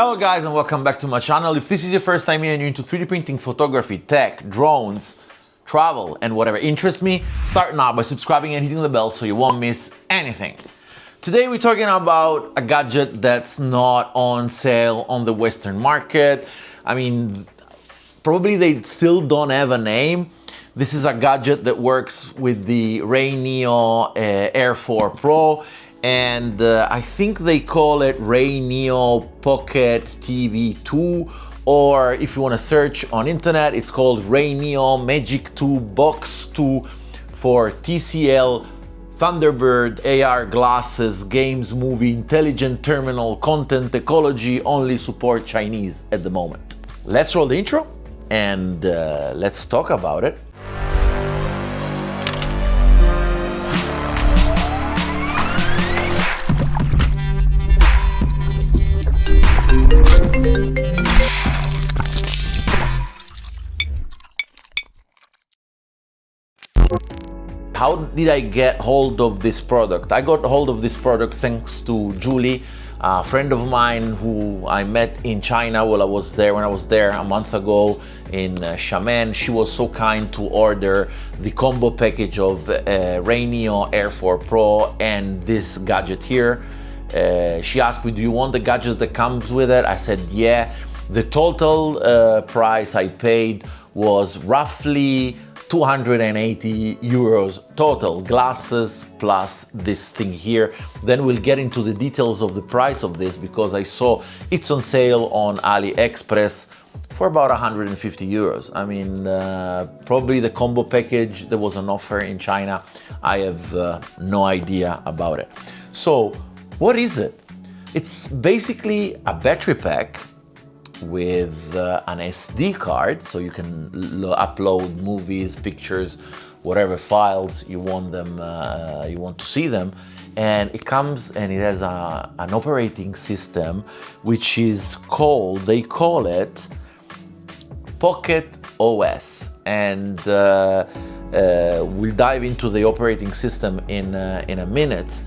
Hello guys and welcome back to my channel. If this is your first time here and you're into 3D printing, photography, tech, drones, travel and whatever interests me, start now by subscribing and hitting the bell so you won't miss anything. Today we're talking about a gadget that's not on sale on the Western market. I mean, probably they still don't have a name. This is a gadget that works with the RayNeo Air Pro, and I think they call it RayNeo Pocket TV 2, or if you want to search on internet, it's called RayNeo Magic 2 Box 2 for TCL, Thunderbird, AR glasses, games, movie, intelligent terminal, content, ecology, only support Chinese at the moment. Let's roll the intro and let's talk about it. How did I get hold of this product? I got hold of this product thanks to Julie, a friend of mine who I met in China when I was there a month ago in Xiamen. She was so kind to order the combo package of RayNeo Air Pro and this gadget here. She asked me, do you want the gadget that comes with it? I said, yeah. The total price I paid was roughly 280 euros total, glasses plus this thing here. Then we'll get into the details of the price of this because I saw it's on sale on AliExpress for about 150 euros. I mean, probably the combo package, there was an offer in China. I have no idea about it. So what is it? It's basically a battery pack with an SD card, so you can upload movies, pictures, whatever files you want to see them, and it comes and it has an operating system which is called, they call it Pocket OS, and we'll dive into the operating system in a minute.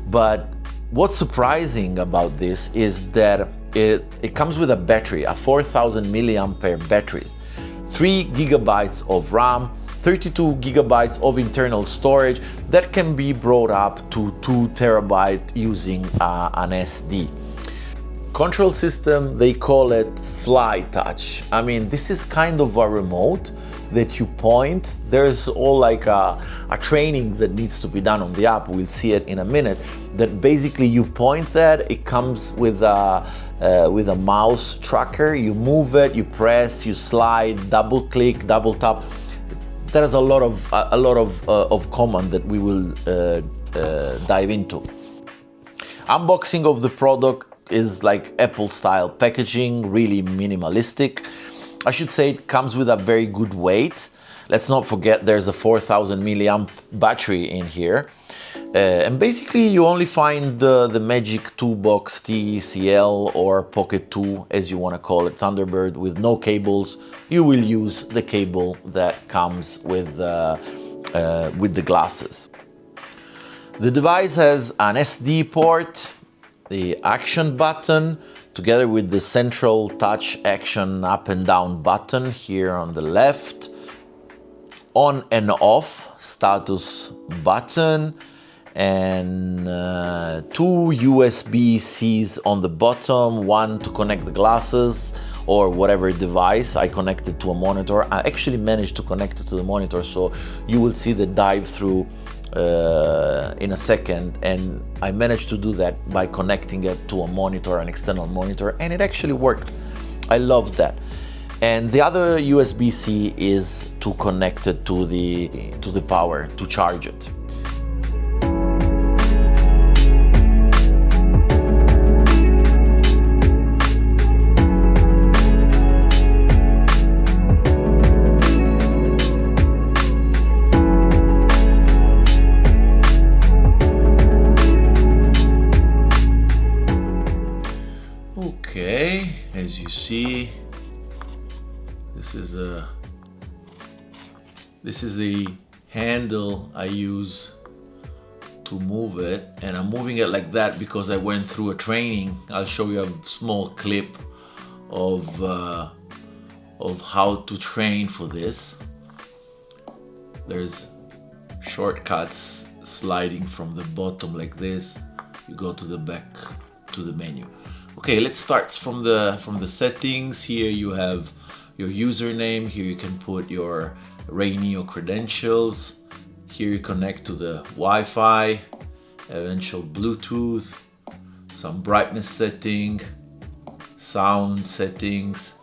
But what's surprising about this is that it comes with a battery, a 4000 milliampere battery, 3 gigabytes of RAM, 32 gigabytes of internal storage that can be brought up to 2 terabytes using an SD. Control system, they call it FlyTouch. I mean, this is kind of a remote that you point. There's all like a training that needs to be done on the app. We'll see it in a minute. That basically you point that, it comes with a mouse tracker. You move it, you press, you slide, double click, double tap. There's a lot of command that we will dive into. Unboxing of the product is like Apple style packaging, really minimalistic. I should say it comes with a very good weight. Let's not forget there's a 4000 milliamp battery in here. And basically you only find the Magic 2 box TCL or Pocket 2, as you want to call it, Thunderbird, with no cables. You will use the cable that comes with the glasses. The device has an SD port, the action button, together with the central touch action up and down button here on the left, on and off status button, and 2 USB-Cs on the bottom, one to connect the glasses or whatever device. I connected to a monitor. I actually managed to connect it to the monitor, so you will see the Divetrhough in a second, and I managed to do that by connecting it to a monitor, an external monitor, and it actually worked. I love that. And the other USB-C is to connect it to the power, to charge it. Okay, as you see, this is the handle I use to to move it, and I'm moving it like that because I went through a training. I'll show you a small clip of how to train for this. There's shortcuts sliding from the bottom like this. You go to the back to the menu. Okay, let's start from the settings. Here you have your username. Here you can put your RayNeo credentials. Here you connect to the Wi-Fi, eventual Bluetooth, some brightness setting, sound settings.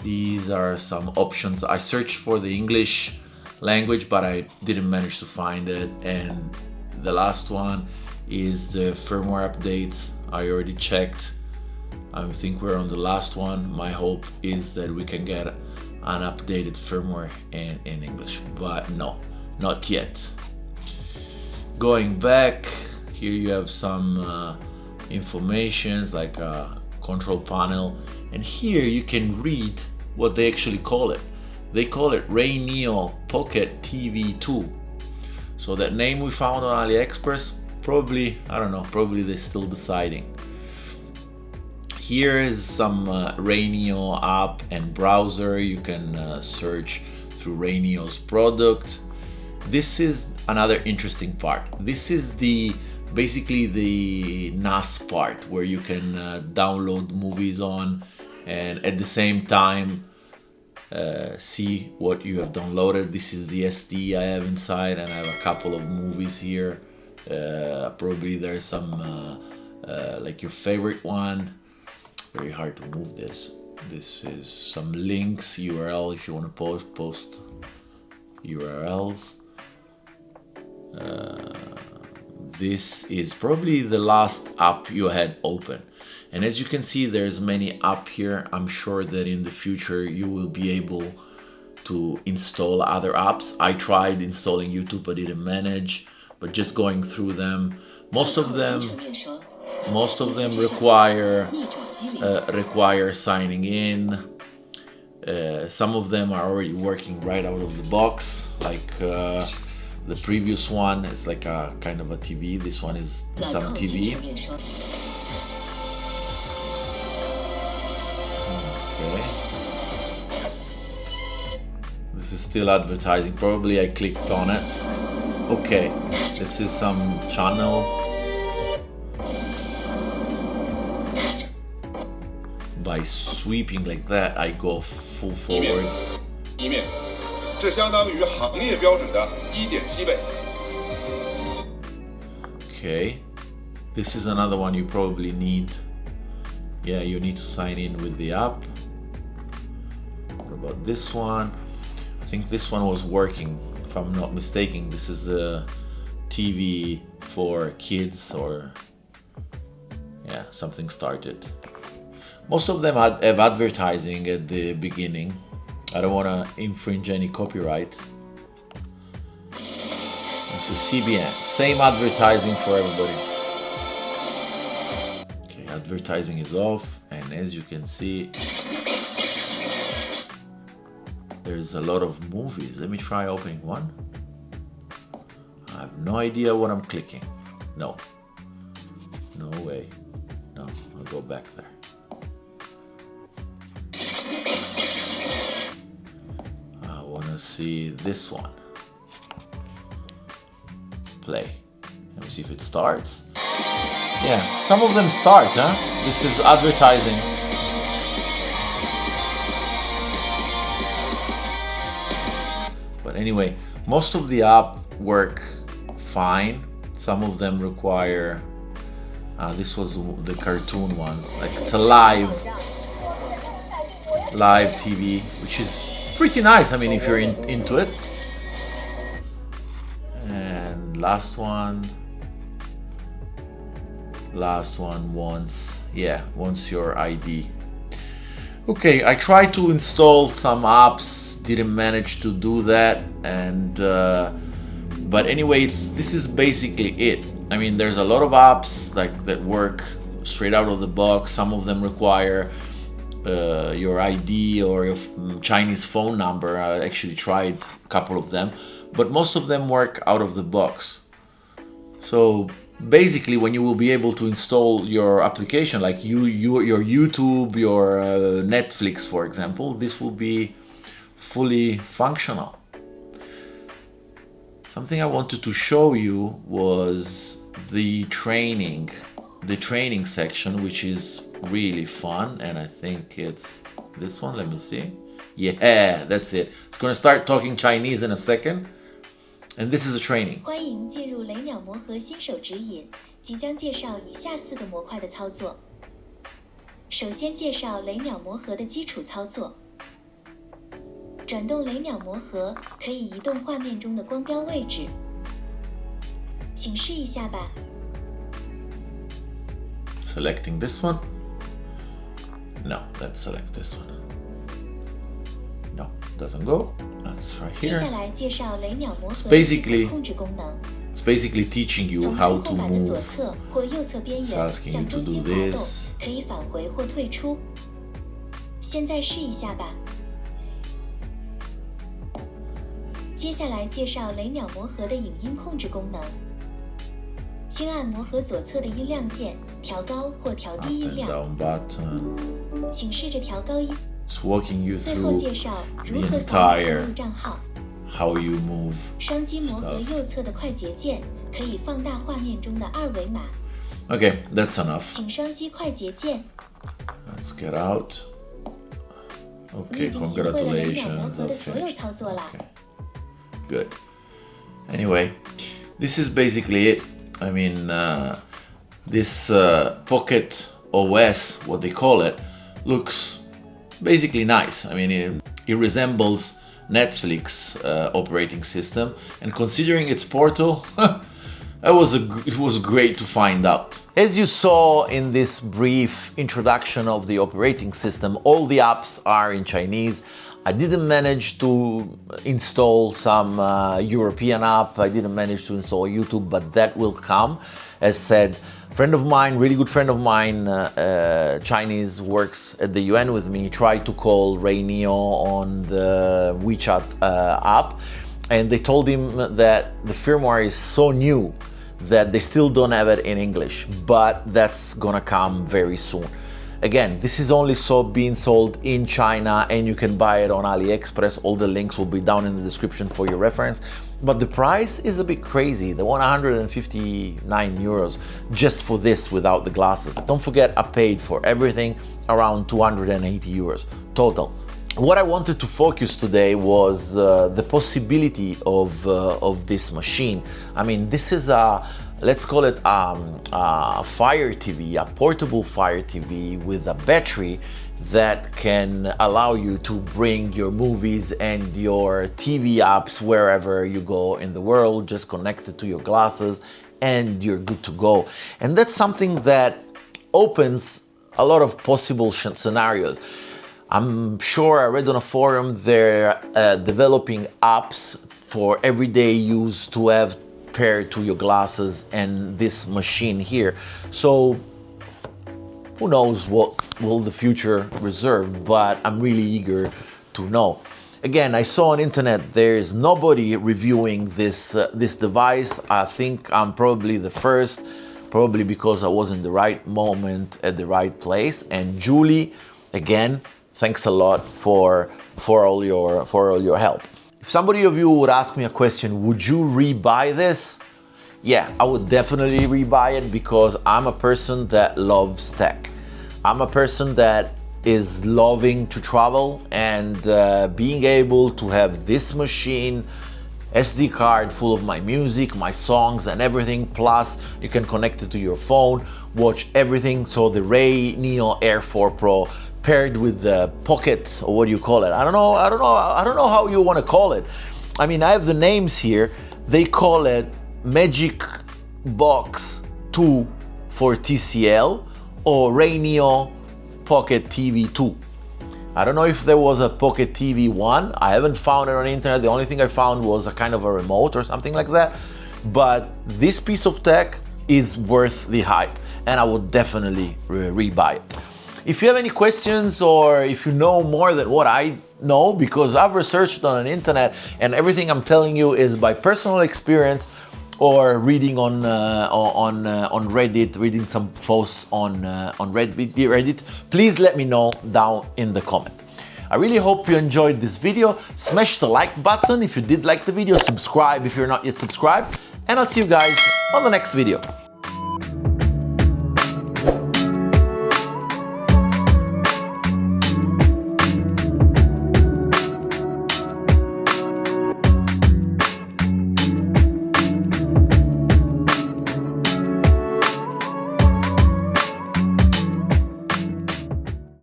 These are some options. I searched for the English language, but I didn't manage to find it. And the last one is the firmware updates. I already checked. I think we're on the last one. My hope is that we can get an updated firmware in English, but no, not yet. Going back, here you have some information like a control panel, and here you can read what they actually call it. They call it RayNeo Pocket TV 2. So that name we found on AliExpress, probably, I don't know, probably they're still deciding. Here is some RayNeo app and browser. You can search through RayNeo's product. This is another interesting part. This is basically the NAS part where you can download movies on, and at the same time see what you have downloaded. This is the SD I have inside, and I have a couple of movies here. Probably there's some like your favorite one. Very hard to move this. This is some links, URL if you want to post URLs. This is probably the last app you had open, and as you can see, there's many apps here. I'm sure that in the future you will be able to install other apps. I tried installing YouTube, but didn't manage. But just going through them, most of them require signing in. Some of them are already working right out of the box, like the previous one is like a kind of a TV. This one is some TV. Okay. This is still advertising. Probably I clicked on it. Okay, this is some channel. By sweeping like that, I go full forward. Okay, this is another one you probably need. Yeah, you need to sign in with the app. What about this one? I think this one was working, if I'm not mistaken. This is the TV for kids, or yeah, something started. Most of them have advertising at the beginning. I don't want to infringe any copyright. This is CBN, same advertising for everybody. Okay, advertising is off, and as you can see, there's a lot of movies. Let me try opening one. I have no idea what I'm clicking. No way. No, I'll go back there. I want to see this one. Play. Let me see if it starts. Yeah, some of them start, huh? This is advertising. But anyway, most of the app work fine. Some of them require, this was the cartoon ones, like it's a live TV, which is pretty nice. I mean, if you're into it. And last one wants your ID. Okay, I tried to install some apps, didn't manage to do that, and but anyway, this is basically it. I mean, there's a lot of apps like that work straight out of the box. Some of them require your ID or your Chinese phone number. I actually tried a couple of them, but most of them work out of the box. So basically, when you will be able to install your application, like your YouTube, your Netflix, for example, this will be fully functional. Something I wanted to show you was the training section, which is really fun, and I think it's this one. Let me see. Yeah, that's it. It's gonna start talking Chinese in a second, and this is a training. 欢迎进入雷鸟魔盒新手指引，即将介绍以下4个模块的操作。首先介绍雷鸟魔盒的基础操作。转动雷鸟魔盒可以移动画面中的光标位置，请试一下吧。Selecting this one. No, let's select this one. No, doesn't go. That's right here. 接下来介绍雷鸟魔盒的控制功能。It's basically teaching you how to move. 左侧或右侧边缘向中心滑动，可以返回或退出。现在试一下吧。接下来介绍雷鸟魔盒的影音控制功能。轻按魔盒左侧的音量键，调高或调低音量。请试着调高音。It's walking you 最后 through 介绍如 the 何扫码登 entire 录账号。how you move 双击魔盒 stuff. 右侧的快捷键，可以放大画面中的二维码。Okay, that's enough. 请双击快捷键。Let's get out. 你 Okay, 已经学会了雷鸟魔 congratulations. 盒的 I've 所有 finished. 操作了。 Okay. Good. Anyway, this is basically it. I mean, this Pocket OS, what they call it, looks basically nice. I mean, it resembles Netflix operating system, and considering its portal, it was great to find out. As you saw in this brief introduction of the operating system, all the apps are in Chinese. I didn't manage to install some European app. I didn't manage to install YouTube, but that will come. As said, friend of mine, really good friend of mine, Chinese, works at the UN with me, tried to call RayNeo on the WeChat app, and they told him that the firmware is so new that they still don't have it in English, but that's gonna come very soon. Again, this is only being sold in China, and you can buy it on AliExpress. All the links will be down in the description for your reference. But the price is a bit crazy. The 159 euros just for this without the glasses. Don't forget, I paid for everything around 280 euros total. What I wanted to focus today was the possibility of this machine. I mean, this is a, let's call it a Fire TV, a portable Fire TV with a battery that can allow you to bring your movies and your TV apps wherever you go in the world, just connect it to your glasses and you're good to go. And that's something that opens a lot of possible scenarios. I'm sure I read on a forum they're developing apps for everyday use to have paired to your glasses and this machine here. So who knows what will the future reserve, but I'm really eager to know. Again, I saw on internet there's nobody reviewing this device. I think I'm probably the first, probably because I was in the right moment at the right place. And Julie, again, thanks a lot for all your help. If somebody of you would ask me a question, would you rebuy this? Yeah, I would definitely rebuy it because I'm a person that loves tech. I'm a person that is loving to travel, and being able to have this machine, SD card full of my music, my songs and everything, plus you can connect it to your phone, watch everything. So the RayNeo Air Pro paired with the Pocket, or what do you call it? I don't know how you want to call it. I mean, I have the names here. They call it Magic Box 2 for TCL or RayNeo Pocket TV 2. I don't know if there was a Pocket TV 1. I haven't found it on the internet. The only thing I found was a kind of a remote or something like that. But this piece of tech is worth the hype, and I would definitely rebuy it. If you have any questions, or if you know more than what I know, because I've researched on the internet and everything I'm telling you is by personal experience, or reading on Reddit, reading some posts on Reddit, please let me know down in the comment. I really hope you enjoyed this video. Smash the like button if you did like the video, subscribe if you're not yet subscribed, and I'll see you guys on the next video.